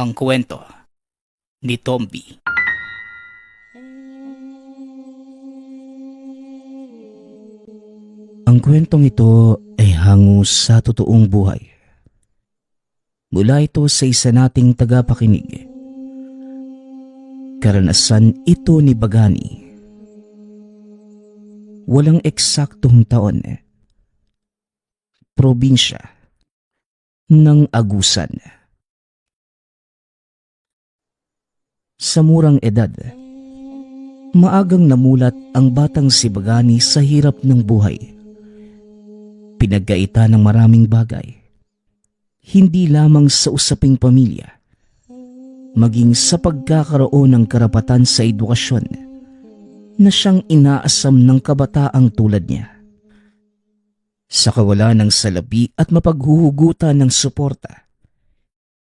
Ang kwento ni Tomby. Ang kwentong ito ay hango sa totoong buhay. Mula ito sa isa nating tagapakinig. Karanasan ito ni Bagani. Walang eksaktong taon. Probinsya ng Agusan. Sa murang edad, maagang namulat ang batang si Bagani sa hirap ng buhay. Pinagkaita ng maraming bagay, hindi lamang sa usaping pamilya, maging sa pagkakaroon ng karapatan sa edukasyon na siyang inaasam ng kabataang tulad niya. Sa kawalan ng salapi at mapaghuhugutan ng suporta,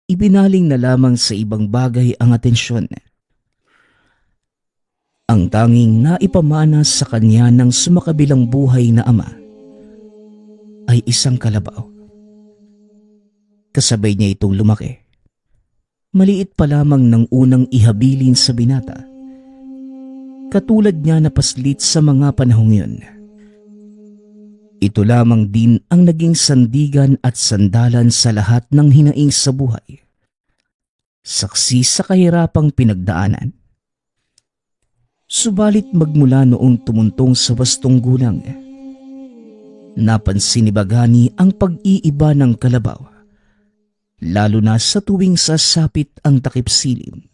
ibinaling na lamang sa ibang bagay ang atensyon. Ang tanging naipamana sa kanya ng sumakabilang buhay na ama ay isang kalabaw. Kasabay niya itong lumaki. Maliit pa lamang ng unang ihabilin sa binata. Katulad niya na paslit sa mga panahong yun. Ito lamang din ang naging sandigan at sandalan sa lahat ng hinaing sa buhay. Saksi sa kahirapang pinagdaanan. Subalit magmula noong tumuntong sa wastong gulang, napansin ni Bagani ang pag-iiba ng kalabaw, lalo na sa tuwing sasapit ang takip silim.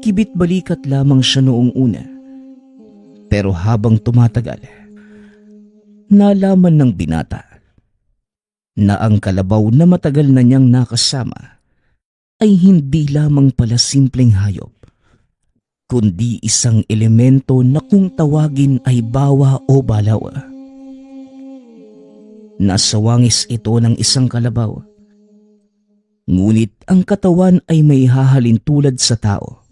Kibit-balikat lamang siya noong una, pero habang tumatagal, nalaman ng binata na ang kalabaw na matagal na niyang nakasama ay hindi lamang pala simpleng hayop, kundi isang elemento na kung tawagin ay bawa o balaw. Nasa wangis ito ng isang kalabaw, ngunit ang katawan ay may hahalin tulad sa tao.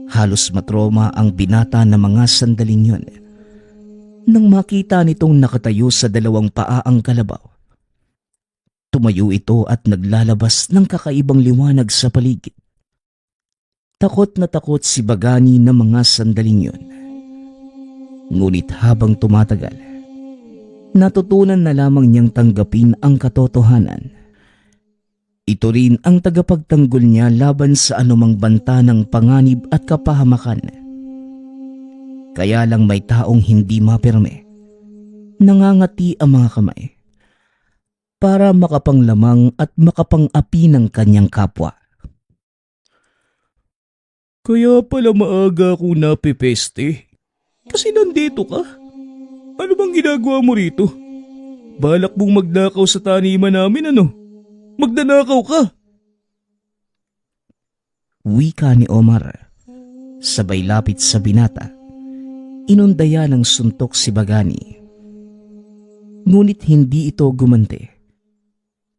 Halos matroma ang binata na mga sandaling yun nang makita nitong nakatayo sa dalawang paa ang kalabaw. Tumayo ito at naglalabas ng kakaibang liwanag sa paligid. Takot na takot si Bagani na mga sandaling yun. Ngunit habang tumatagal, natutunan na lamang niyang tanggapin ang katotohanan. Ito rin ang tagapagtanggol niya laban sa anumang banta ng panganib at kapahamakan. Kaya lang may taong hindi mapirme. Nangangati ang mga kamay para makapanglamang at makapang-api ng kanyang kapwa. Kaya pala maaga ako napipeste. Kasi nandito ka. Ano bang ginagawa mo rito? Balak mong magnakaw sa taniman namin ano? Magnanakaw ka! Wika ni Omar, sabay lapit sa binata. Inundaya ng suntok si Bagani. Ngunit hindi ito gumante.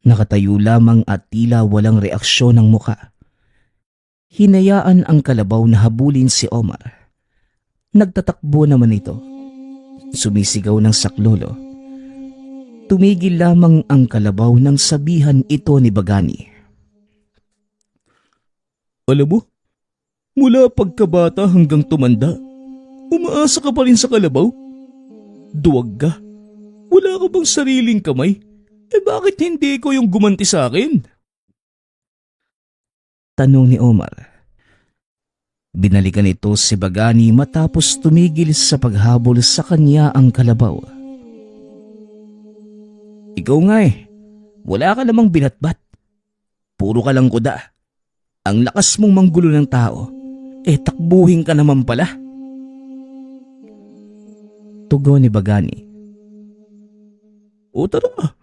Nakatayo lamang at tila walang reaksyon ng muka. Hinayaan ang kalabaw na habulin si Omar. Nagtatakbo naman ito. Sumisigaw ng saklolo. Tumigil lamang ang kalabaw nang sabihan ito ni Bagani. Alam mo, mula pagkabata hanggang tumanda, umaasa ka pa rin sa kalabaw? Duwag ka. Wala ka bang sariling kamay? Bakit hindi ko yung gumanti sa akin? Tanong ni Omar. Binalikan ito si Bagani matapos tumigil sa paghabol sa kanya ang kalabaw. Ikaw nga wala ka namang binatbat. Puro ka lang kuda. Ang lakas mong manggulo ng tao, takbuhin ka naman pala. Tugon ni Bagani. O tara,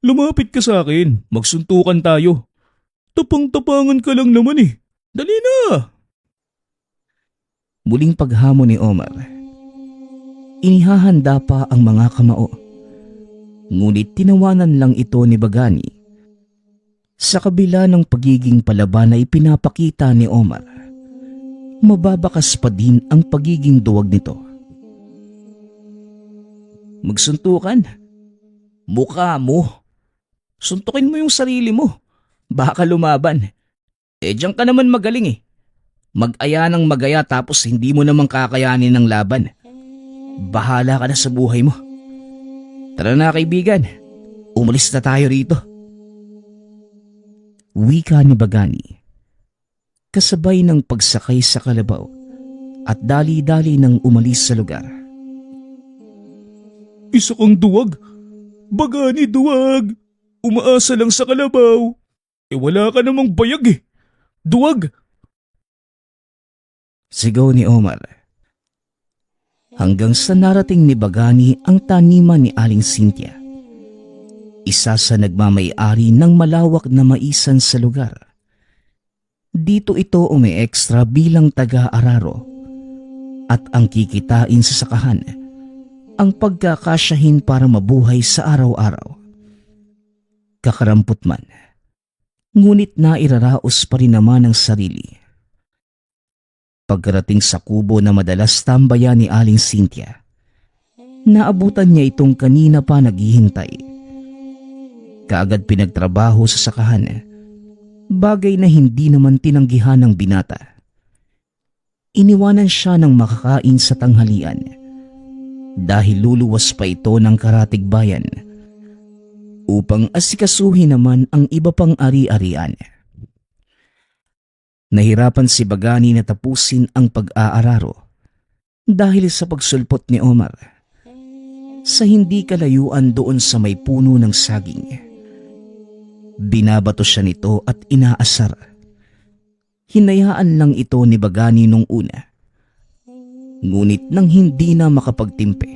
lumapit ka sa akin, magsuntukan tayo. Tapang-tapangan ka lang naman Dali na! Muling paghamon ni Omar. Inihahanda pa ang mga kamao. Ngunit tinawanan lang ito ni Bagani. Sa kabila ng pagiging palaban na ipinapakita ni Omar, mababakas pa din ang pagiging duwag nito. Magsuntukan? Mukha mo. Suntukin mo yung sarili mo. Baka lumaban. Diyan ka naman magaling eh. Mag-aya ng magaya tapos hindi mo naman kakayanin ng laban. Bahala ka na sa buhay mo. Tara na kaibigan, umalis na tayo rito. Wika ni Bagani, kasabay ng pagsakay sa kalabaw at dali-dali nang umalis sa lugar. Isa kang duwag. Bagani, duwag. Umaasa lang sa kalabaw. Wala ka namang bayag eh. Duwag. Sigaw ni Omar. Hanggang sa narating ni Bagani ang taniman ni Aling Cynthia. Isa sa nagmamay-ari ng malawak na maisan sa lugar. Dito ito umi-extra bilang taga-araro at ang kikitain sa sakahan ang pagkakasyahin para mabuhay sa araw-araw. Kakarampot man, ngunit nairaraos pa rin naman ang sarili. Pagkarating sa kubo na madalas tambayan ni Aling Cynthia, naabutan niya itong kanina pa naghihintay. Kaagad pinagtrabaho sa sakahan, bagay na hindi naman tinanggihan ng binata. Iniwanan siya ng makakain sa tanghalian dahil luluwas pa ito ng Karatig Bayan upang asikasuhin naman ang iba pang ari-arian. Nahirapan si Bagani na tapusin ang pag-aararo dahil sa pagsulpot ni Omar sa hindi kalayuan doon sa may puno ng saging. Binabato siya nito at inaasar. Hinayaan lang ito ni Bagani nung una. Ngunit nang hindi na makapagtimpe,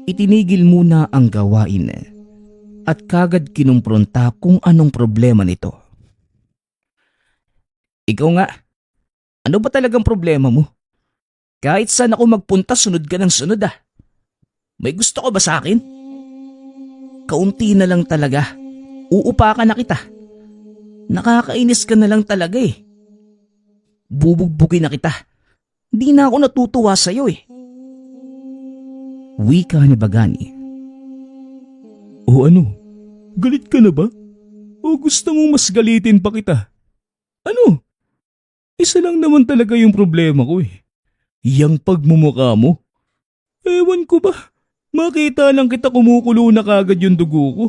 itinigil muna ang gawain at kagad kinumpronta kung anong problema nito. Ikaw nga, ano ba talagang problema mo? Kahit saan ako magpunta, sunod ka ng sunod ah. May gusto ko ba sa akin? Kaunti na lang talaga. Uupakan na kita. Nakakainis ka na lang talaga eh. Bubugbugin na kita. Di na ako natutuwa sa'yo eh. Wika ni Bagani. O ano? Galit ka na ba? O gusto mong mas galitin pa kita? Ano? Isa lang naman talaga yung problema ko eh. Yang pagmumukha mo. Ewan ko ba? Makita lang kita kumukulo na kagad yung dugo ko.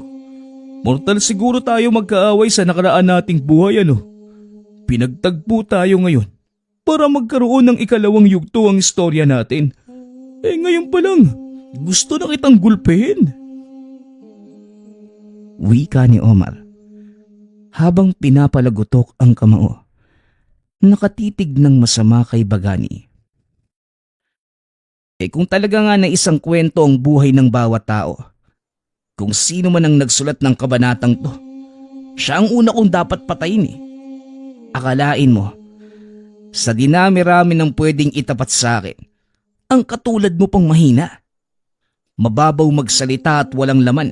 Mortal siguro tayo magkaaway sa nakaraan nating buhay ano. Pinagtagpo tayo ngayon para magkaroon ng ikalawang yugto ang istorya natin. Ngayon pa lang, gusto na kitang gulpehin. Wika ni Omar habang pinapalagutok ang kamao. Nakatitig ng masama kay Bagani. Kung talaga nga na isang kwento ang buhay ng bawat tao, kung sino man ang nagsulat ng kabanatang to, siya ang una kong dapat patayin eh. Akalain mo, sa dinami-rami ng pwedeng itapat sa akin, ang katulad mo pang mahina. Mababaw magsalita at walang laman.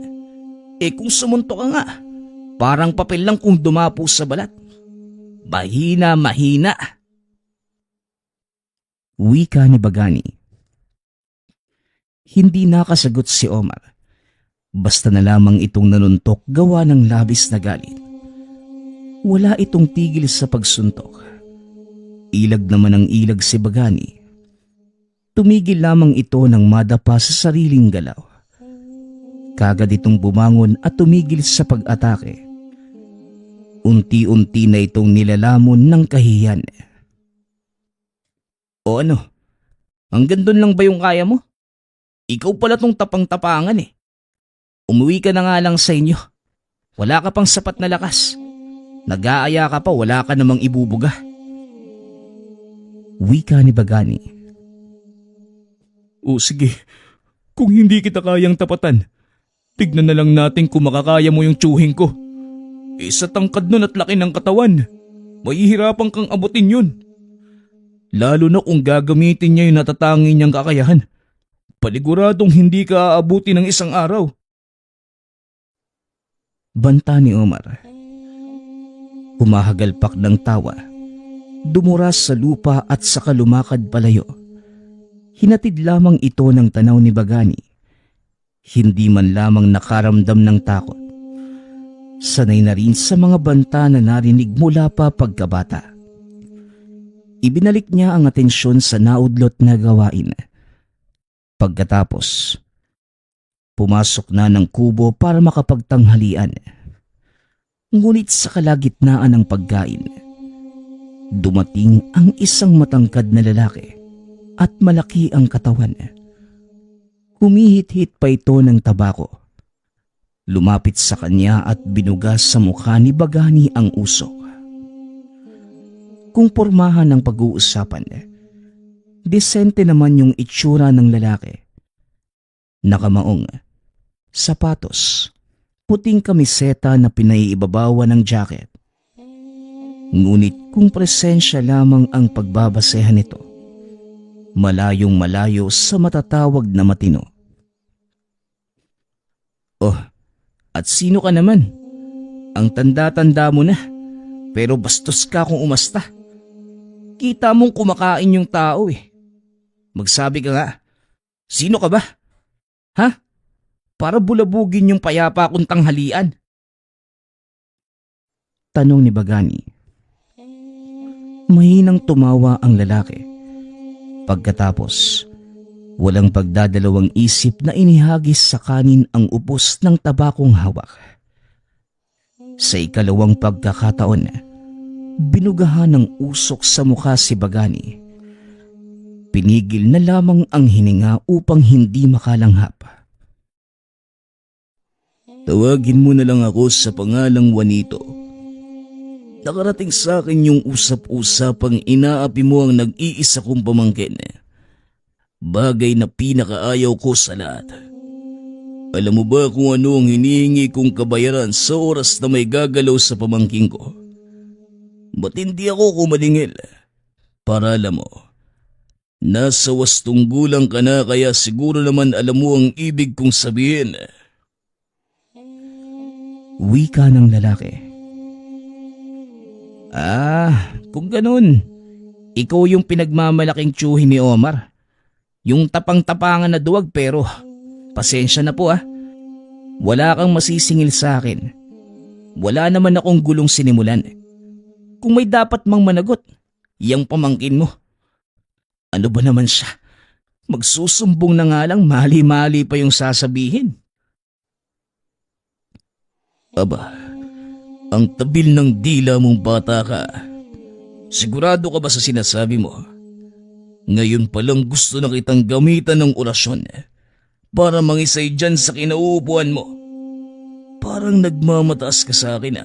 Kung sumunto ka nga, parang papel lang kung dumapo sa balat. Mahina. Wika ni Bagani. Hindi nakasagot si Omar. Basta na lamang itong nanuntok gawa ng labis na galit. Wala itong tigil sa pagsuntok. Ilag naman ang ilag si Bagani. Tumigil lamang ito nang madapa sa sariling galaw. Kagad itong bumangon at tumigil sa pag-atake. Unti-unti na itong nilalamon ng kahihiyan. O ano? Hanggang doon lang ba yung kaya mo? Ikaw pala tong tapang-tapangan eh. Umuwi ka na nga lang sa inyo. Wala ka pang sapat na lakas. Nag-aaya ka pa, wala ka namang ibubuga. Wika ni Bagani. O sige, kung hindi kita kayang tapatan, tignan na lang natin kung makakaya mo yung tsuhin ko. Sa tangkad nun at laki ng katawan, mahihirapan kang abutin yun. Lalo na kung gagamitin niya yung natatangi niyang kakayahan. Paniguradong hindi ka aabuti ng isang araw. Banta ni Omar. Humahagalpak ng tawa. Dumuras sa lupa at saka lumakad palayo. Hinatid lamang ito ng tanaw ni Bagani. Hindi man lamang nakaramdam ng takot. Sanay na rin sa mga banta na narinig mula pa pagkabata. Ibinalik niya ang atensyon sa naudlot na gawain. Pagkatapos, pumasok na ng kubo para makapagtanghalian. Ngunit sa kalagitnaan ng pagkain, dumating ang isang matangkad na lalaki at malaki ang katawan. Humihit-hit pa ito ng tabako. Lumapit sa kanya at binugas sa mukha ni Bagani ang usok. Kung pormahan ng pag-uusapan, disente naman yung itsura ng lalaki. Nakamaong, sapatos, puting kamiseta na pinaiibabawan ng jacket. Ngunit kung presensya lamang ang pagbabasehan nito, malayong malayo sa matatawag na matino. Oh, at sino ka naman? Ang tanda-tanda mo na, pero bastos ka kung umasta. Kita mong kumakain yung tao eh. Magsabi ka nga, sino ka ba? Ha? Para bulabugin yung payapa kong tanghalian. Tanong ni Bagani. Mahinang tumawa ang lalaki. Pagkatapos, walang pagdadalawang isip na inihagis sa kanin ang ubos ng tabakong hawak. Sa ikalawang pagkakataon, binugahan ng usok sa mukha si Bagani. Pinigil na lamang ang hininga upang hindi makalanghap. Tawagin mo na lang ako sa pangalang Juanito. Nakarating sa akin yung usap-usapang inaapi mo ang nag-iisa kong pamangkin. Bagay na pinakaayaw ko sa lahat. Alam mo ba kung ano ang hinihingi kong kabayaran sa oras na may gagalaw sa pamangkin ko? Ba't hindi ako kumalingil? Para alam mo, nasa wastong gulang ka na kaya siguro naman alam mo ang ibig kong sabihin. Wika ng lalaki. Kung ganun, ikaw yung pinagmamalaking tiyuhin ni Omar. Yung tapang-tapangan na duwag pero pasensya na po. Wala kang masisingil sa akin. Wala naman akong gulong sinimulan. Kung may dapat mang managot, yang pamangkin mo. Ano ba naman siya? Magsusumbong na nga lang, mali-mali pa yung sasabihin. Aba, ang tabil ng dila mong bata ka. Sigurado ka ba sa sinasabi mo? Ngayon palang gusto na kitang gamitan ng orasyon para mangisay dyan sa kinauupuan mo. Parang nagmamataas ka sa akin.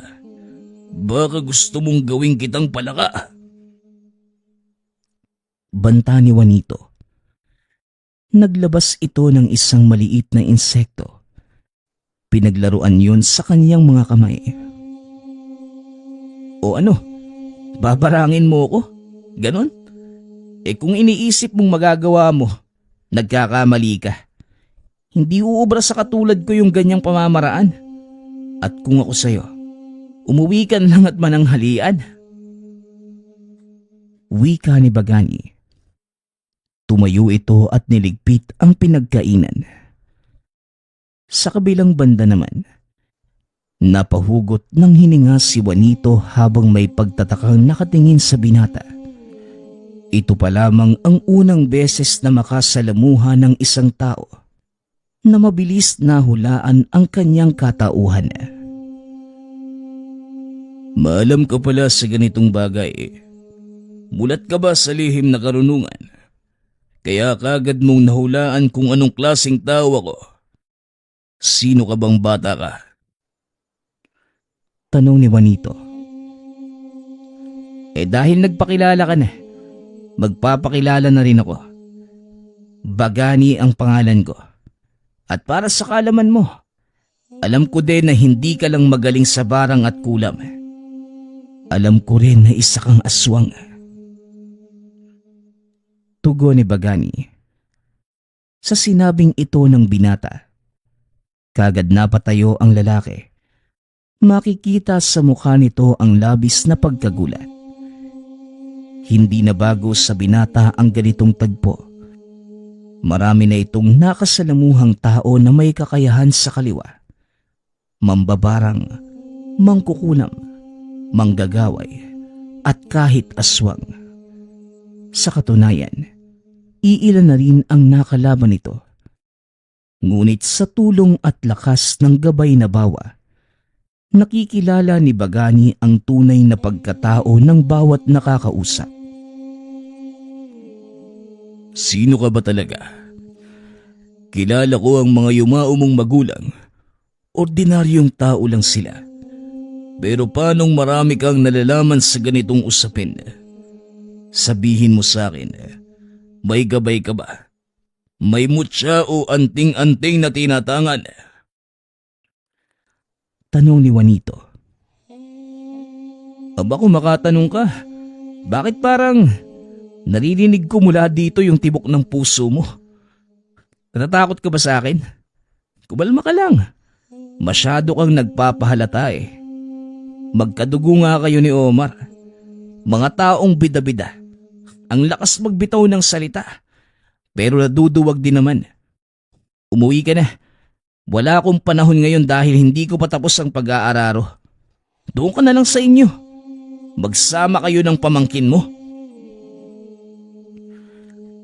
Baka gusto mong gawing kitang palaka. Banta ni Juanito. Naglabas ito ng isang maliit na insekto. Pinaglaruan yun sa kanyang mga kamay. O ano? Babarangin mo ko? Ganon? Kung iniisip mong magagawa mo, nagkakamali ka. Hindi uubra sa katulad ko yung ganyang pamamaraan. At kung ako sa'yo, umuwi ka lang at mananghalian. Wika ni Bagani. Tumayo ito at niligpit ang pinagkainan. Sa kabilang banda naman, napahugot ng hininga si Juanito habang may pagtatakang nakatingin sa binata. Ito pa lamang ang unang beses na makasalamuha ng isang tao na mabilis na hulaan ang kanyang katauhan. Maalam ka pala sa ganitong bagay. Mulat ka ba sa lihim na karunungan? Kaya kagad mong nahulaan kung anong klaseng tao ako. Sino ka bang bata ka? Tanong ni Juanito. Dahil nagpakilala ka na, magpapakilala na rin ako. Bagani ang pangalan ko. At para sa kaalaman mo, alam ko din na hindi ka lang magaling sa barang at kulam. Alam ko rin na isa kang aswang. Tugon ni Bagani. Sa sinabing ito ng binata, kagad napatayo ang lalaki. Makikita sa mukha nito ang labis na pagkagulat. Hindi na bago sa binata ang ganitong tagpo. Marami na itong nakasalamuhang tao na may kakayahan sa kaliwa, mambabarang mangkukulam, manggagaway, at kahit aswang. Sa katunayan, iilan na rin ang nakalaban nito. Ngunit sa tulong at lakas ng gabay na bawa, nakikilala ni Bagani ang tunay na pagkatao ng bawat nakakausap. Sino ka ba talaga? Kilala ko ang mga yumao mong magulang. Ordinaryong tao lang sila. Pero paanong marami kang nalalaman sa ganitong usapin? Sabihin mo sa akin, may gabay ka ba? May mutya o anting-anting na tinatangan? Tanong ni Juanito. Aba kung makatanong ka, bakit parang naririnig ko mula dito yung tibok ng puso mo? Natatakot ka ba sa akin? Kumalma ka lang. Masyado kang nagpapahalata eh. Magkadugo nga kayo ni Omar. Mga taong bida-bida. Ang lakas magbitaw ng salita. Pero naduduwag din naman. Umuwi ka na. Wala akong panahon ngayon dahil hindi ko pa tapos ang pag-aararo. Doon ka na lang sa inyo. Magsama kayo ng pamangkin mo.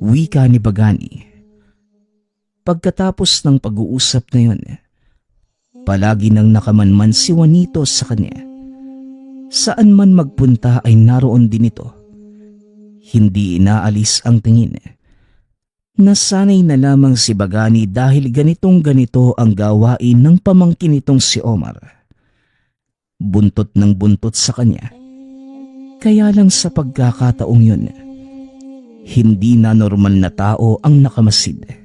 Wika ni Bagani. Pagkatapos ng pag-uusap na yun, palagi nang nakamanman si Juanito sa kanya. Saan man magpunta ay naroon din ito. Hindi inaalis ang tingin. Nasanay na lamang si Bagani dahil ganitong-ganito ang gawain ng pamangkin nitong si Omar. Buntot ng buntot sa kanya. Kaya lang sa pagkakataong yun, hindi na normal na tao ang nakamasid.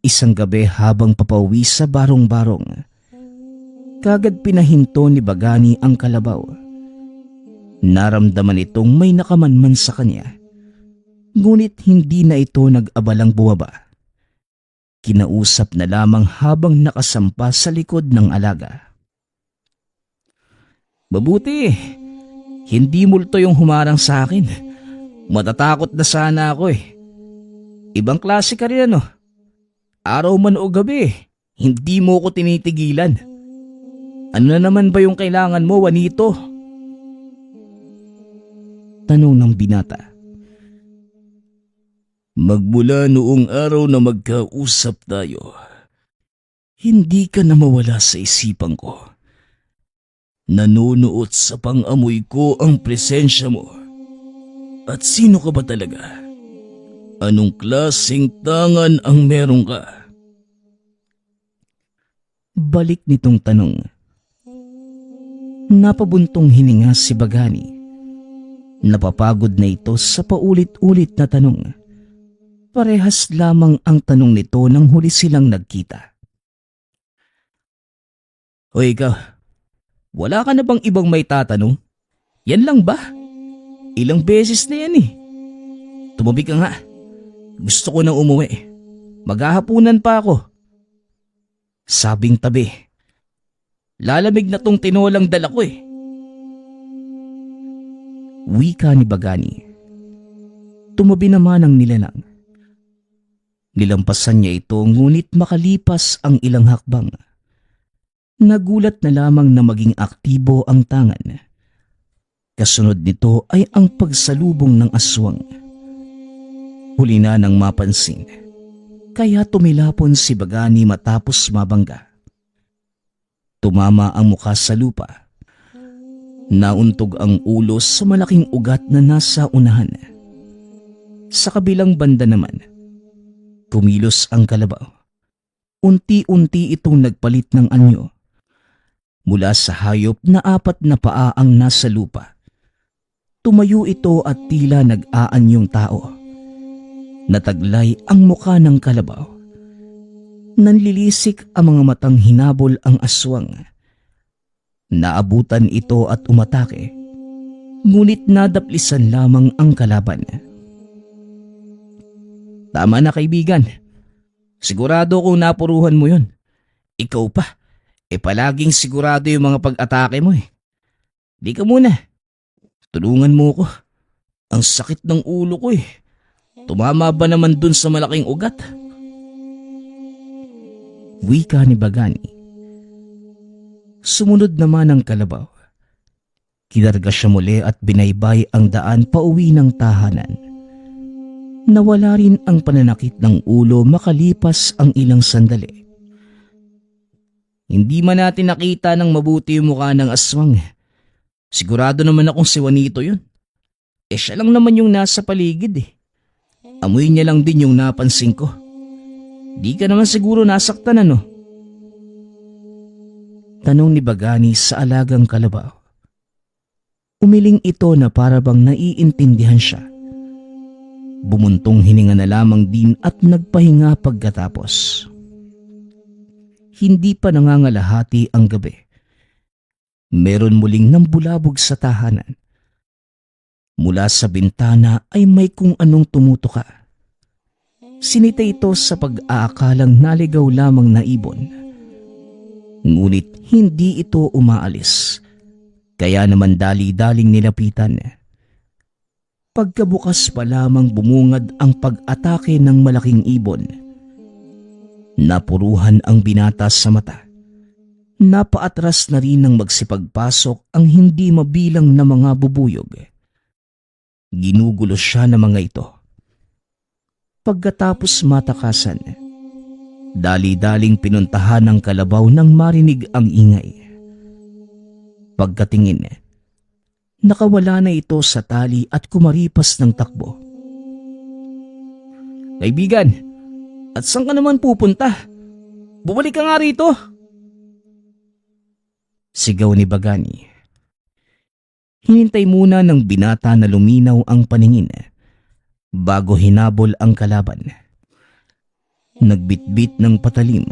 Isang gabi habang papauwi sa barong-barong, kagad pinahinto ni Bagani ang kalabaw. Naramdaman itong may nakamanman sa kanya, ngunit hindi na ito nag-abalang bumaba. Kinausap na lamang habang nakasampa sa likod ng alaga. Mabuti, hindi multo yung humarang sa akin. Matatakot na sana ako eh. Ibang klase ka rin ano. Araw man o gabi, hindi mo ko tinitigilan. Ano na naman ba yung kailangan mo, Juanito? Tanong ng binata. Magmula noong araw na magkausap tayo, hindi ka na mawala sa isipan ko. Nanunuot sa pang-amoy ko ang presensya mo. At sino ka ba talaga? Anong klaseng tangan ang meron ka? Balik nitong tanong. Napabuntong hininga si Bagani. Napapagod na ito sa paulit-ulit na tanong. Parehas lamang ang tanong nito nang huli silang nagkita. Hoy ikaw, wala ka na bang ibang may tatanong? Yan lang ba? Ilang beses na yan eh. Tumabi ka nga. Gusto ko nang umuwi. Maghahapunan pa ako. Sabing tabi. Lalamig na tong tinolang dala ko eh. Wika ni Bagani. Tumabi naman ang nilalang. Nilampasan niya ito ngunit makalipas ang ilang hakbang. Nagulat na lamang na maging aktibo ang tangan. Kasunod nito ay ang pagsalubong ng aswang. Huli na nang mapansin, kaya tumilapon si Bagani matapos mabangga. Tumama ang mukha sa lupa. Nauntog ang ulo sa malaking ugat na nasa unahan. Sa kabilang banda naman, kumilos ang kalabaw. Unti-unti itong nagpalit ng anyo. Mula sa hayop na 4 na paa ang nasa lupa. Tumayo ito at tila nag-aanyong tao. Nataglay ang mukha ng kalabaw. Nanlilisik ang mga matang hinabol ang aswang. Naabutan ito at umatake, ngunit nadaplisan lamang ang kalaban. Tama na kaibigan. Sigurado kung napuruhan mo yun. Ikaw pa, palaging sigurado yung mga pag-atake mo eh. Di ka muna. Tulungan mo ko. Ang sakit ng ulo ko eh. Tumama ba naman dun sa malaking ugat? Wika ni Bagani. Sumunod naman ang kalabaw. Kinarga siya muli at binaybay ang daan pauwi ng tahanan. Nawala rin ang pananakit ng ulo makalipas ang ilang sandali. Hindi man natin nakita ng mabuti yung mukha ng aswang. Sigurado naman akong si Juanito yun. Siya lang naman yung nasa paligid eh. Amoy niya lang din yung napansin ko. Di ka naman siguro nasaktan ano? Tanong ni Bagani sa alagang kalabaw. Umiling ito na para bang naiintindihan siya. Bumuntong hininga na lamang din at nagpahinga pagkatapos. Hindi pa nangangalahati ang gabi. Meron muling nambulabog sa tahanan. Mula sa bintana ay may kung anong tumutuka. Sinita ito sa pag-aakalang naligaw lamang na ibon. Ngunit hindi ito umaalis. Kaya naman dali-daling nilapitan. Pagkabukas pa lamang bumungad ang pag-atake ng malaking ibon. Napuruhan ang binata sa mata. Napaatras na rin ng magsipagpasok ang hindi mabilang na mga bubuyog. Ginugulo siya ng mga ito. Pagkatapos matakasan, dali-daling pinuntahan ng kalabaw nang marinig ang ingay. Pagkatingin, nakawala na ito sa tali at kumaripas ng takbo. Kaibigan, at saan ka naman pupunta? Bumalik ka nga rito. Sigaw ni Bagani. Hinintay muna ng binata na luminaw ang paningin bago hinabol ang kalaban. Nagbitbit ng patalim.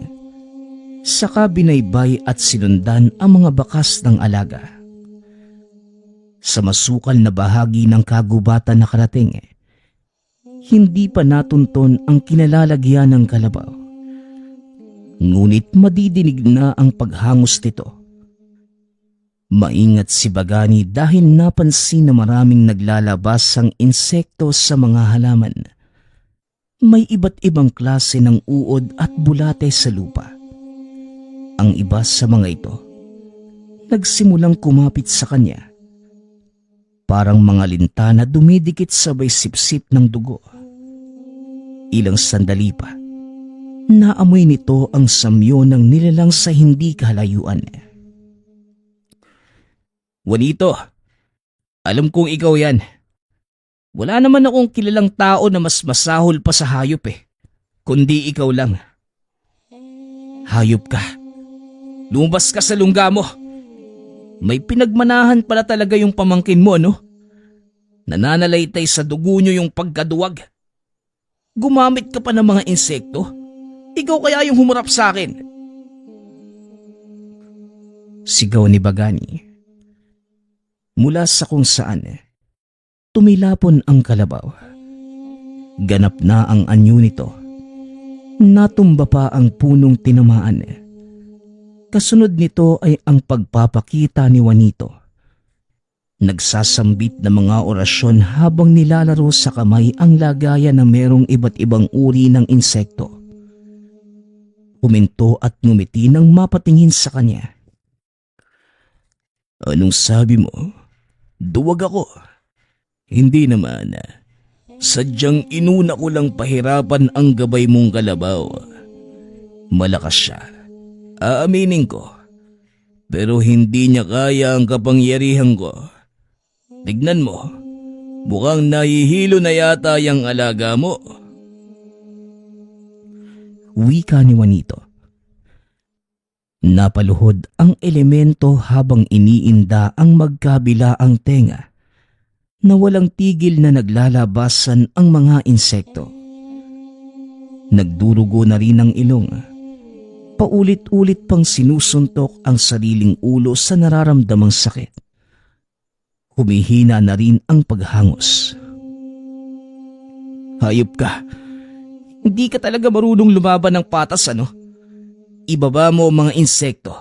Saka binaybay at sinundan ang mga bakas ng alaga. Sa masukal na bahagi ng kagubatan na karating, hindi pa natunton ang kinalalagyan ng kalabaw. Ngunit madidinig na ang paghangos nito. Maingat si Bagani dahil napansin na maraming naglalabas ang insekto sa mga halaman. May iba't ibang klase ng uod at bulate sa lupa. Ang iba sa mga ito, nagsimulang kumapit sa kanya. Parang mga linta na dumidikit sabay sipsip ng dugo. Ilang sandali pa, naamoy nito ang samyo ng nilalang sa hindi kalayuan. Juanito, alam kong ikaw yan. Wala naman akong kilalang tao na mas masahol pa sa hayop eh. Kundi ikaw lang. Hayop ka. Lumabas ka sa lungga mo. May pinagmanahan pala talaga yung pamangkin mo, no? Nananalaytay sa dugo nyo yung pagkaduwag. Gumamit ka pa ng mga insekto. Ikaw kaya yung humarap sa akin. Sigaw ni Bagani. Mula sa kung saan, tumilapon ang kalabaw. Ganap na ang anyo nito. Natumba pa ang punong tinamaan. Kasunod nito ay ang pagpapakita ni Juanito. Nagsasambit ng mga orasyon habang nilalaro sa kamay ang lagayan na merong iba't ibang uri ng insekto. Huminto at ngumiti nang mapatingin sa kanya. Anong sabi mo? Duwag ako. Hindi naman. Sadyang inuna ko lang pahirapan ang gabay mong kalabaw. Malakas siya. Aaminin ko. Pero hindi niya kaya ang kapangyarihan ko. Tignan mo. Mukhang nahihilo na yata yung alaga mo. Wika ni Juanito. Napaluhod ang elemento habang iniinda ang magkabilaang tenga na walang tigil na naglalabasan ang mga insekto. Nagdurugo na rin ang ilong. Paulit-ulit pang sinusuntok ang sariling ulo sa nararamdamang sakit. Humihina na rin ang paghangos. Hayop ka. Hindi ka talaga marunong lumaban ng patas, ano? Ibaba mo ang mga insekto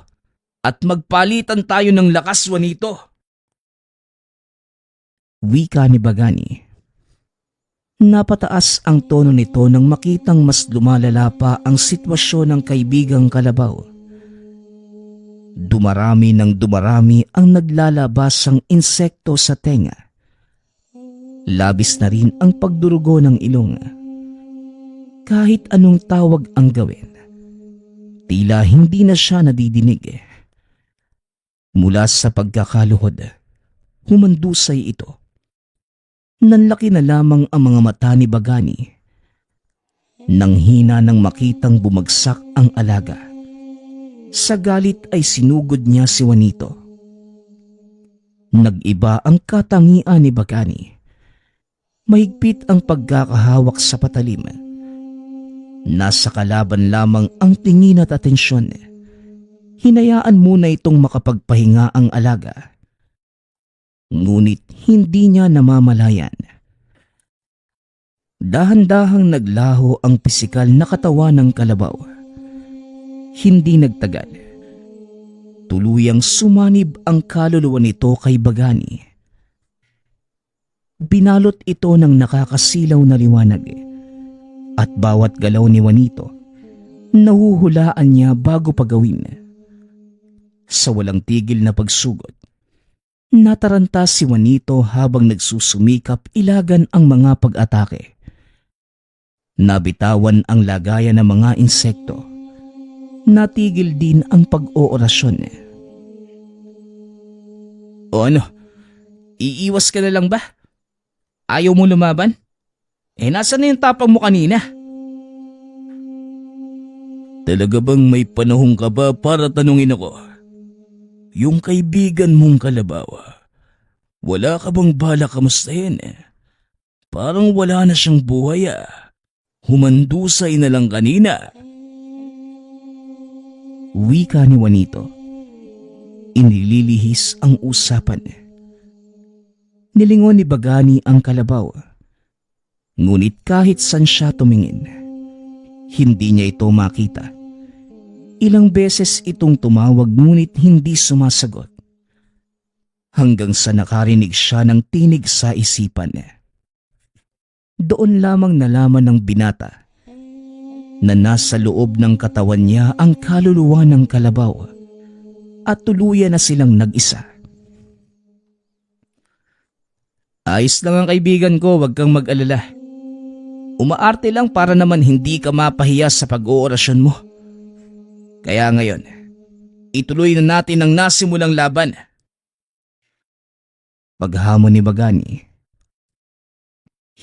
at magpalitan tayo ng lakas, Juanito. Wika ni Bagani. Napataas ang tono nito nang makitang mas lumalala pa ang sitwasyon ng kaibigang kalabaw. Dumarami ng dumarami ang naglalabasang insekto sa tenga. Labis na rin ang pagdurugo ng ilong. Kahit anong tawag ang gawin, tila hindi na siya nadidinig. Mula sa pagkakaluhod, humandusay ito. Nanlaki na lamang ang mga mata ni Bagani. Nang hina nang makitang bumagsak ang alaga, sa galit ay sinugod niya si Juanito. Nag-iba ang katangian ni Bagani. Mahigpit ang pagkakahawak sa patalim. Nasa kalaban lamang ang tingin at atensyon. Hinayaan muna itong makapagpahinga ang alaga. Ngunit hindi niya namamalayan. Dahan-dahang naglaho ang pisikal na katawan ng kalabaw. Hindi nagtagal. Tuluyang sumanib ang kaluluwa nito kay Bagani. Binalot ito ng nakakasilaw na liwanag at bawat galaw ni Juanito, nahuhulaan niya bago pagawin. Sa walang tigil na pagsugod, nataranta si Juanito habang nagsusumikap ilagan ang mga pag-atake. Nabitawan ang lagayan ng mga insekto. Natigil din ang pag-oorasyon. O ano? Iiwas ka na lang ba? Ayaw mo lumaban? Nasaan na yung tapang mo kanina? Talaga bang may panahon ka ba para tanungin ako? Yung kaibigan mong kalabaw, wala ka bang bala kamustahin? Parang wala na siyang buhay. Humandusay na lang kanina. Wika ni Juanito. Inililihis ang usapan. Nilingon ni Bagani ang kalabaw. Ngunit kahit saan siya tumingin, hindi niya ito makita. Ilang beses itong tumawag ngunit hindi sumasagot. Hanggang sa nakarinig siya ng tinig sa isipan. Doon lamang nalaman ng binata na nasa loob ng katawan niya ang kaluluwa ng kalabaw at tuluyan na silang nag-isa. Ayos lang ang kaibigan ko, wag kang mag-alala. Umaarte lang para naman hindi ka mapahiya sa pag-oorasyon mo. Kaya ngayon, ituloy na natin ang nasimulang laban. Paghamon ni Bagani,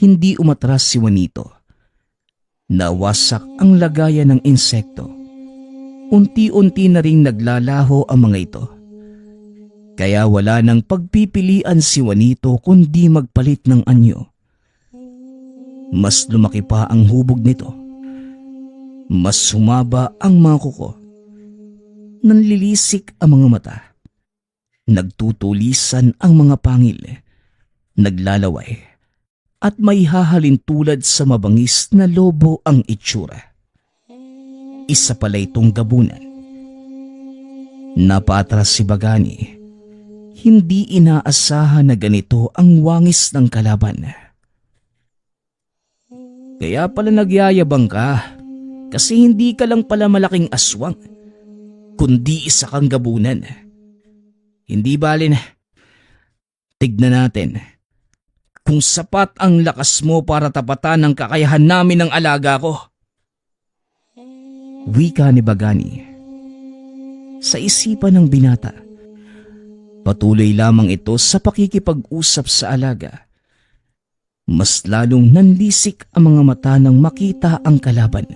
hindi umatras si Juanito. Nawasak ang lagayan ng insekto. Unti-unti na ring naglalaho ang mga ito. Kaya wala nang pagpipilian si Juanito kundi magpalit ng anyo. Mas lumaki pa ang hubog nito. Mas sumaba ang mga kuko. Nanlilisik ang mga mata. Nagtutulisan ang mga pangil. Naglalaway. At may hahalin tulad sa mabangis na lobo ang itsura. Isa pala itong gabunan. Napatras si Bagani. Hindi inaasahan na ganito ang wangis ng kalaban. Kaya pala nagyayabang ka, kasi hindi ka lang pala malaking aswang, kundi isa kang gabunan. Hindi bale na. Tignan natin kung sapat ang lakas mo para tapatan ang kakayahan namin ng alaga ko. Wika ni Bagani. Sa isipan ng binata, patuloy lamang ito sa pakikipag-usap sa alaga. Mas lalong nanlisik ang mga mata nang makita ang kalaban.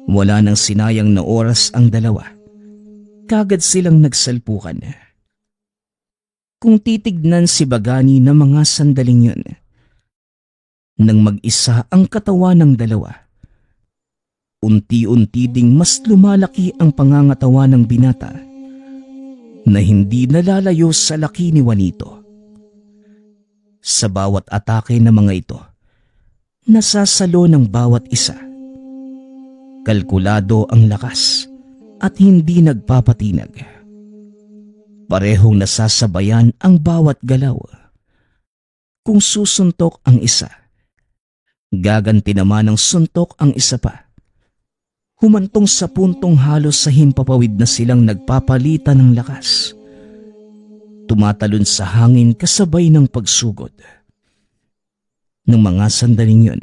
Wala nang sinayang na oras ang dalawa. Kagad silang nagsalpukan. Kung titignan si Bagani ng mga sandaling yun, nang mag-isa ang katawan ng dalawa, unti-unti ding mas lumalaki ang pangangatawa ng binata na hindi nalalayo sa laki ni Juanito. Sa bawat atake ng mga ito, nasasalo ng bawat isa. Kalkulado ang lakas at hindi nagpapatinag. Parehong nasasabayan ang bawat galaw. Kung susuntok ang isa, gaganti naman ng suntok ang isa pa. Humantong sa puntong halos sa himpapawid na silang nagpapalitan ng lakas. Tumatalon sa hangin kasabay ng pagsugod. Nang mga sandaling yun,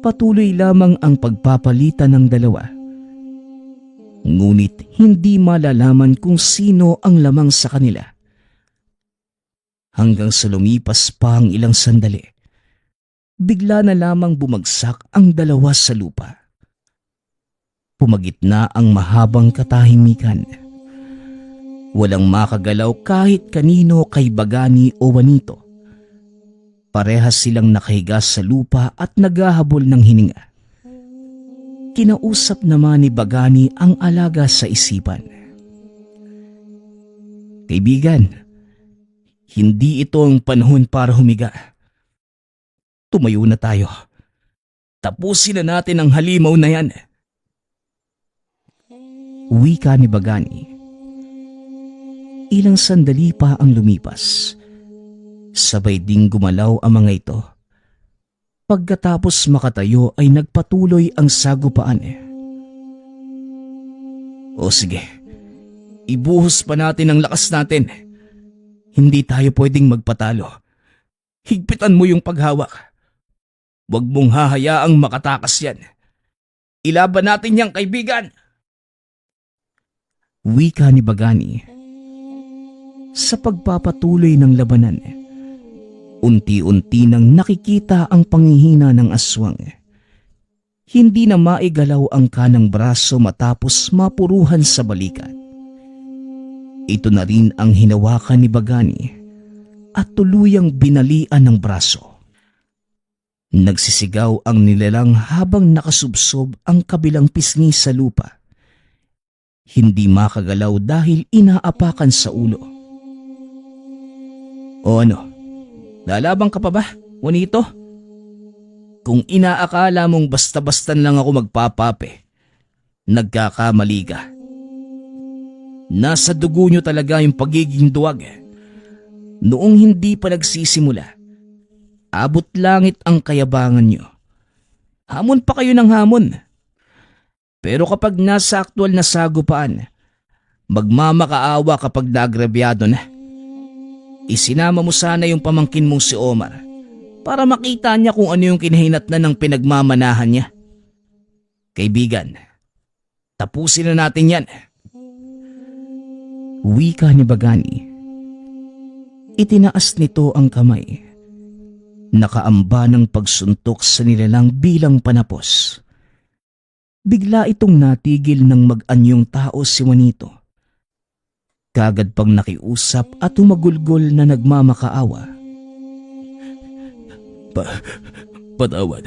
patuloy lamang ang pagpapalitan ng dalawa. Ngunit hindi malalaman kung sino ang lamang sa kanila. Hanggang sa lumipas pa ang ilang sandali, bigla na lamang bumagsak ang dalawa sa lupa. Pumagitna ang mahabang katahimikan. Walang makagalaw kahit kanino kay Bagani o Juanito. Parehas silang nakahiga sa lupa at naghahabol ng hininga. Kinausap naman ni Bagani ang alaga sa isipan. Kaibigan, hindi ito ang panahon para humiga. Tumayo na tayo. Tapusin na natin ang halimaw na yan. Wika ni Bagani. Ilang sandali pa ang lumipas. Sabay ding gumalaw ang mga ito. Pagkatapos makatayo ay nagpatuloy ang sagupaan. O sige, ibuhos pa natin ang lakas natin. Hindi tayo pwedeng magpatalo. Higpitan mo yung paghawak. Huwag mong hahayaang makatakas yan. Ilaban natin yang kaibigan. Wika ni Bagani. Sa pagpapatuloy ng labanan, unti-unti nang nakikita ang panghihina ng aswang. Hindi na maigalaw ang kanang braso matapos mapuruhan sa balikat. Ito na rin ang hinawakan ni Bagani at tuluyang binalian ng braso. Nagsisigaw ang nilalang habang nakasubsob ang kabilang pisngi sa lupa. Hindi makagalaw dahil inaapakan sa ulo. O ano? Lalabang ka pa ba, Juanito? Kung inaakala mong basta-bastan lang ako magpapape, nagkakamali ka. Nasa dugo nyo talaga yung pagiging duwag. Noong hindi pa nagsisimula, abot langit ang kayabangan nyo. Hamon pa kayo ng hamon. Pero kapag nasa aktwal na sagupaan, magmamakaawa kapag nagrabyado na. Isinama mo sana yung pamangkin mong si Omar para makita niya kung ano yung kinahinatnan ng pinagmamanahan niya. Kaibigan, tapusin na natin yan. Wika ni Bagani. Itinaas nito ang kamay. Nakaamba ng pagsuntok sa nilalang bilang panapos. Bigla itong natigil ng mag-anyong tao si Juanito. Kagad pang nakiusap at humagulgol na nagmamakaawa. Patawad.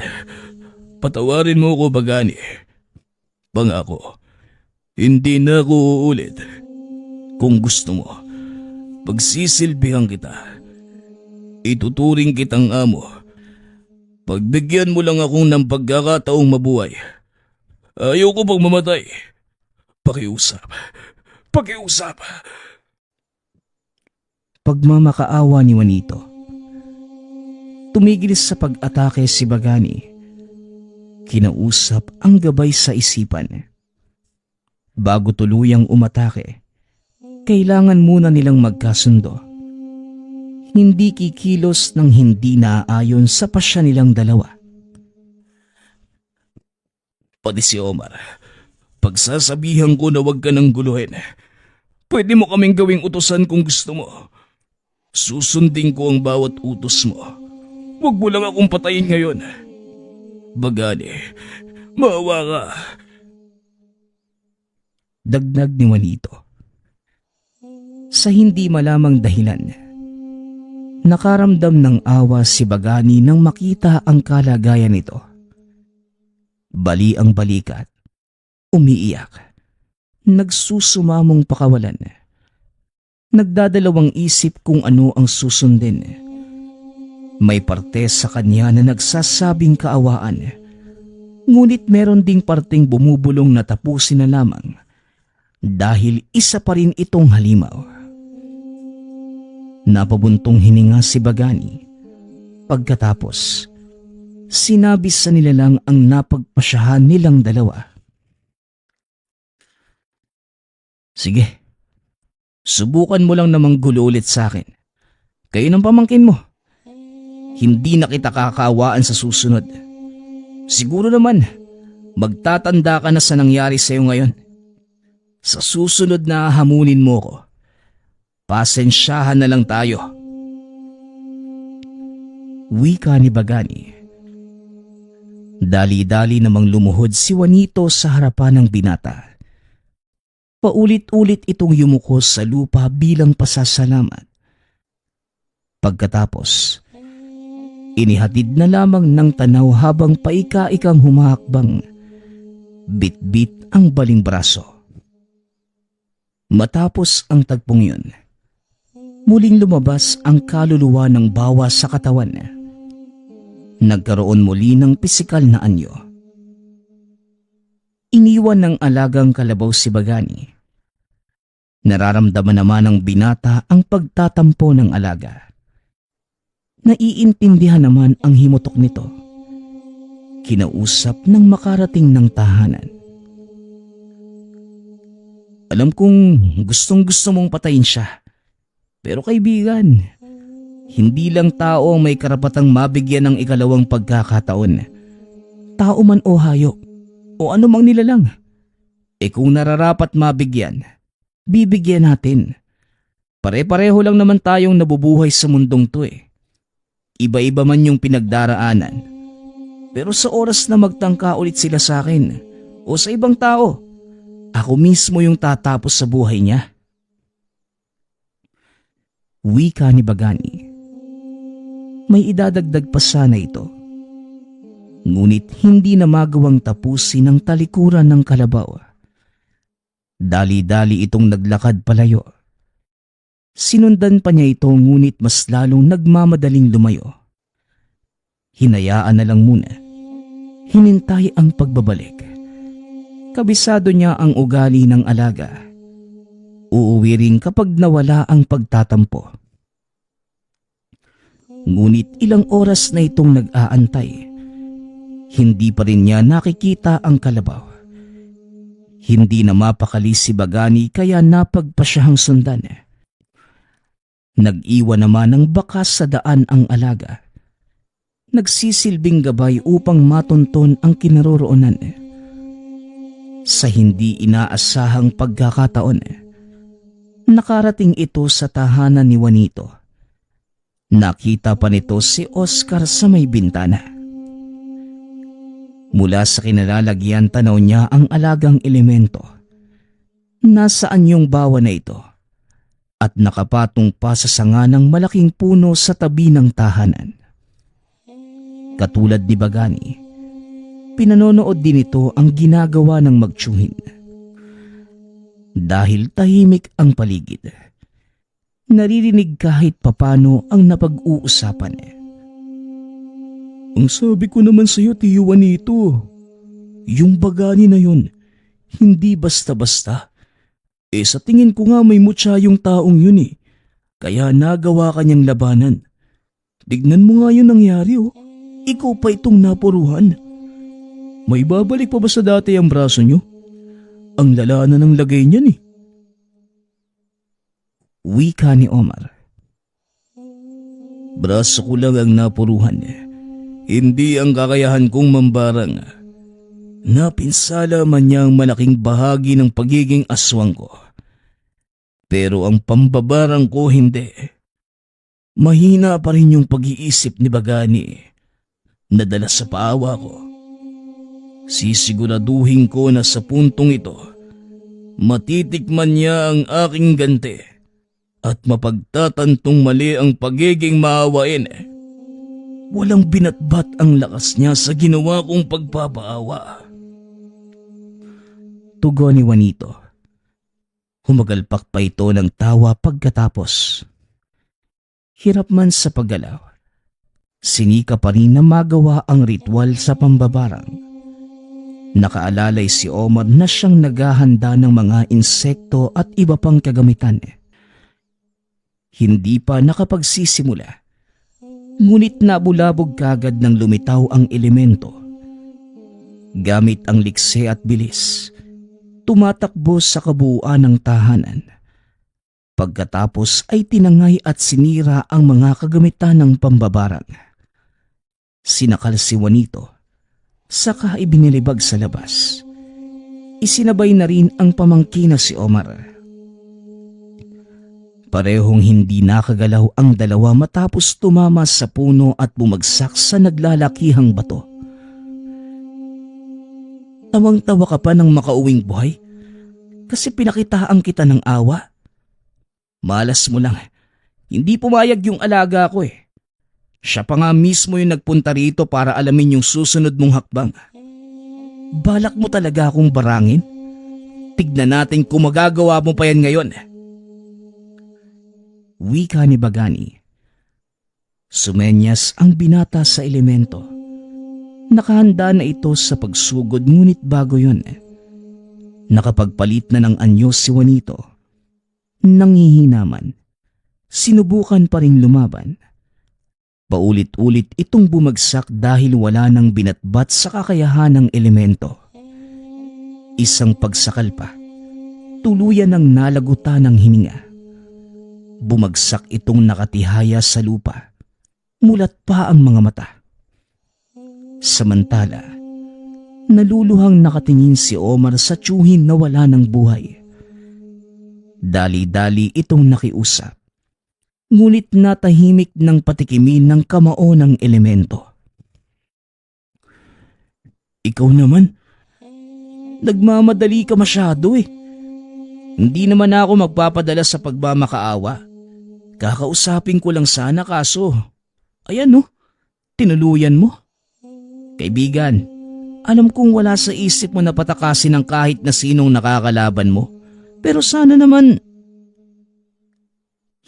Patawarin mo ko, Bagani. Pangako, hindi na ako uulit. Kung gusto mo, pagsisilbihan kita. Ituturing kitang amo. Pagbigyan mo lang akong ng pagkakataong mabuhay. Ayaw ko pang mamatay. Pakiusap. Pakiusap. Pagmamakaawa ni Juanito. Tumigil sa pag-atake si Bagani. Kinausap ang gabay sa isipan. Bago tuluyang umatake, kailangan muna nilang magkasundo. Hindi kikilos ng hindi naaayon sa pasya nilang dalawa. Pati si Omar, pagsasabihan ko na huwag ka nang guluhin. Pwede mo kaming gawing utusan kung gusto mo. Susundin ko ang bawat utos mo. Huwag mo lang akong patayin ngayon. Bagani, maawa ka. Dagdag ni Juanito. Sa hindi malamang dahilan, nakaramdam ng awa si Bagani nang makita ang kalagayan nito. Bali ang balikat, umiiyak, nagsusumamong pakawalan. Nagdadalawang isip kung ano ang susundin. May parte sa kanya na nagsasabing kaawaan, ngunit meron ding parteng bumubulong na tapusin na lamang dahil isa pa rin itong halimaw. Napabuntong hininga si Bagani. Pagkatapos, sinabi sa nilalang ang napagpasyahan nilang dalawa. Sige, subukan mo lang namang gulo ulit sa akin. Kayo ng pamangkin mo. Hindi na kita kakaawaan sa susunod. Siguro naman, magtatanda ka na sa nangyari sa'yo ngayon. Sa susunod na hamunin mo ko, pasensyahan na lang tayo. Wika ni Bagani. Dali-dali namang lumuhod si Juanito sa harapan ng binata. Paulit-ulit itong yumuko sa lupa bilang pasasalamat. Pagkatapos, inihatid na lamang ng tanaw habang paika-ikang humahakbang. Bit-bit ang baling braso. Matapos ang tagpong yun, muling lumabas ang kaluluwa ng bawa sa katawan. Nagkaroon muli ng pisikal na anyo. Iniwan ng alagang kalabaw si Bagani. Nararamdaman naman ng binata ang pagtatampo ng alaga. Naiintindihan naman ang himutok nito. Kinausap ng makarating ng tahanan. Alam kong gustong-gusto mong patayin siya. Pero kaibigan, hindi lang tao ang may karapatang mabigyan ng ikalawang pagkakataon. Tao man o hayop, o anumang nilalang. Kung nararapat mabigyan, bibigyan natin. Pare-pareho lang naman tayong nabubuhay sa mundong to Iba-iba man yung pinagdaraanan. Pero sa oras na magtangka ulit sila sa akin o sa ibang tao, ako mismo yung tatapos sa buhay niya. Wika ni Bagani. May idadagdag pa sana ito. Ngunit hindi na magawang tapusin ang talikuran ng kalabaw. Dali-dali itong naglakad palayo. Sinundan pa niya ito ngunit mas lalong nagmamadaling lumayo. Hinayaan na lang muna. Hinintay ang pagbabalik. Kabisado niya ang ugali ng alaga. Uuwi rin kapag nawala ang pagtatampo. Ngunit ilang oras na itong nag-aantay. Hindi pa rin niya nakikita ang kalabaw. Hindi na mapakali si Bagani kaya napagpasyahang sundan. Nag-iwan naman ng bakas sa daan ang alaga. Nagsisilbing gabay upang matunton ang kinaroroonan. Sa hindi inaasahang pagkakataon, nakarating ito sa tahanan ni Juanito. Nakita pa nito si Oscar sa may bintana. Mula sa kinalalagyan tanaw niya ang alagang elemento. Nasaan yung bawa na ito? At nakapatong pa sa sanga ng malaking puno sa tabi ng tahanan. Katulad ni Bagani, pinanonood din ito ang ginagawa ng magtsuhin. Dahil tahimik ang paligid, naririnig kahit papano ang napag-uusapan. Ang sabi ko naman sa'yo, Tiyo Juanito, yung Bagani na yun, hindi basta-basta. Sa tingin ko nga may mutya yung taong yun kaya nagawa kanyang labanan. Tignan mo nga yun nangyari Ikaw pa itong napuruhan. May babalik pa ba sa dati ang braso nyo? Ang lala na ng lagay niyan Wika ni Omar. Braso ko lang ang napuruhan. Hindi ang kakayahan kong mambarang. Napinsala man niya ang malaking bahagi ng pagiging aswang ko. Pero ang pambabarang ko hindi. Mahina pa rin yung pag-iisip ni Bagani. Nadala sa paawa ko. Sisiguraduhin ko na sa puntong ito, matitikman niya ang aking ganti at mapagtatantong mali ang pagiging maawain. Walang binatbat ang lakas niya sa ginawa kong pagpapaawa. Tugon ni Juanito. Humagalpak pa ito ng tawa pagkatapos. Hirap man sa paggalaw, sinika pa rin na magawa ang ritual sa pambabarang. Nakaalalay si Omar na siyang naghahanda ng mga insekto at iba pang kagamitan. Hindi pa nakapagsisimula, ngunit nabulabog kagad ng lumitaw ang elemento. Gamit ang likse at bilis, tumatakbo sa kabuuan ng tahanan. Pagkatapos ay tinangay at sinira ang mga kagamitan ng pambabarang. Sinakal si Juanito, saka ibinilibag sa labas. Isinabay na rin ang pamangkin na si Omar. Parehong hindi nakagalaw ang dalawa matapos tumama sa puno at bumagsak sa naglalakihang bato. Tawang-tawa ka pa ng makauwing buhay kasi pinakitaan kita ng awa. Malas mo lang, hindi pumayag yung alaga ko eh. Siya pa nga mismo yung nagpunta rito para alamin yung susunod mong hakbang. Balak mo talaga akong barangin? Tignan natin kung magagawa mo pa yan ngayon. Wika ni Bagani. Sumenyas ang binata sa elemento. Nakahanda na ito sa pagsugod ngunit bago yun. Nakapagpalit na ng anyo si Juanito. Nanghihinaman. Sinubukan pa ring lumaban. Paulit-ulit itong bumagsak dahil wala nang binatbat sa kakayahan ng elemento. Isang pagsakal pa, tuluyan ng nalagutan ng hininga. Bumagsak itong nakatihaya sa lupa. Mulat pa ang mga mata. Samantala, naluluhang nakatingin si Omar sa tiyuhin na wala ng buhay. Dali-dali itong nakiusap. Ngunit natahimik ng patikimin ng kamao ng elemento. Ikaw naman, nagmamadali ka masyado eh. Hindi naman ako magpapadala sa pagmamakaawa. Kakausapin ko lang sana kaso, ayan no, tinuluyan mo. Kaibigan, alam kong wala sa isip mo na patakasin ng kahit na sinong nakakalaban mo. Pero sana naman,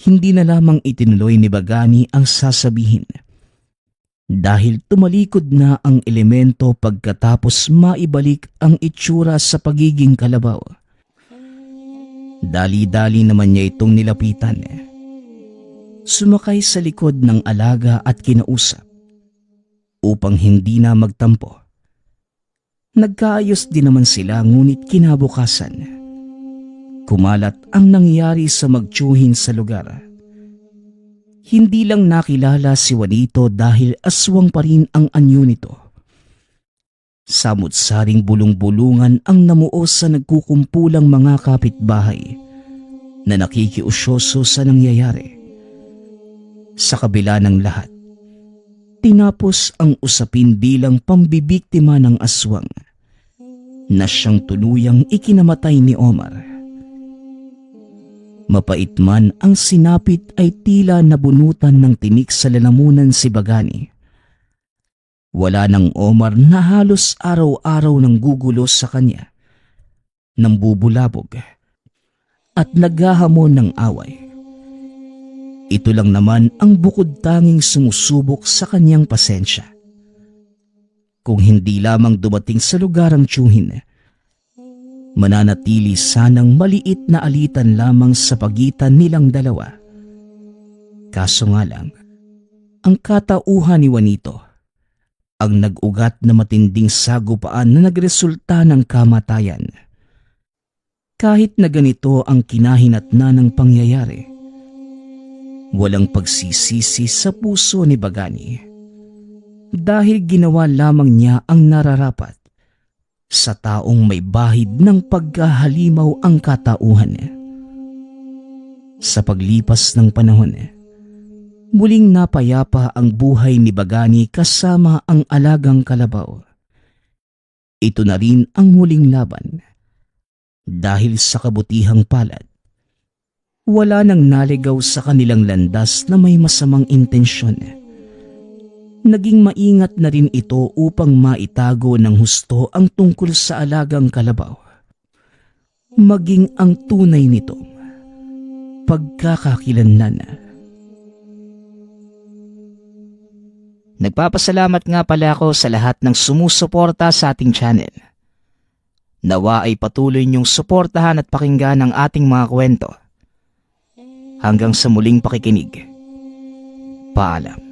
hindi na lamang itinuloy ni Bagani ang sasabihin. Dahil tumalikod na ang elemento pagkatapos maibalik ang itsura sa pagiging kalabaw. Dali-dali naman niya itong nilapitan. Sumakay sa likod ng alaga at kinausap upang hindi na magtampo. Nagkaayos din naman sila ngunit kinabukasan. Kumalat ang nangyari sa magtiyuhin sa lugar. Hindi lang nakilala si Juanito dahil aswang pa rin ang anyo nito. Samut-saring bulong-bulungan ang namuo sa nagkukumpulang mga kapitbahay na nakikiusyoso sa nangyayari. Sa kabila ng lahat, tinapos ang usapin bilang pambibiktima ng aswang na siyang tuluyang ikinamatay ni Omar. Mapait man ang sinapit ay tila nabunutan ng tinik sa lalamunan si Bagani. Wala nang Omar na halos araw-araw nang gugulo sa kanya, nang bubulabog at naghahamon ng away. Ito lang naman ang bukod tanging sumusubok sa kanyang pasensya. Kung hindi lamang dumating sa lugar ang tiyuhin, mananatili sanang maliit na alitan lamang sa pagitan nilang dalawa. Kaso nga lang, ang katauhan ni Juanito ang nag-ugat na matinding sagupaan na nagresulta ng kamatayan. Kahit na ganito ang kinahinatnan ng pangyayari, walang pagsisisi sa puso ni Bagani dahil ginawa lamang niya ang nararapat sa taong may bahid ng pagkahalimaw ang katauhan. Sa paglipas ng panahon, muling napayapa ang buhay ni Bagani kasama ang alagang kalabaw. Ito na rin ang huling laban. Dahil sa kabutihang palad, wala nang naligaw sa kanilang landas na may masamang intensyon. Naging maingat na rin ito upang maitago ng husto ang tungkol sa alagang kalabaw. Maging ang tunay nitong pagkakakilanlan. Nagpapasalamat nga pala ako sa lahat ng sumusuporta sa ating channel. Nawa ay patuloy niyong suportahan at pakinggan ang ating mga kwento. Hanggang sa muling pakikinig. Paalam.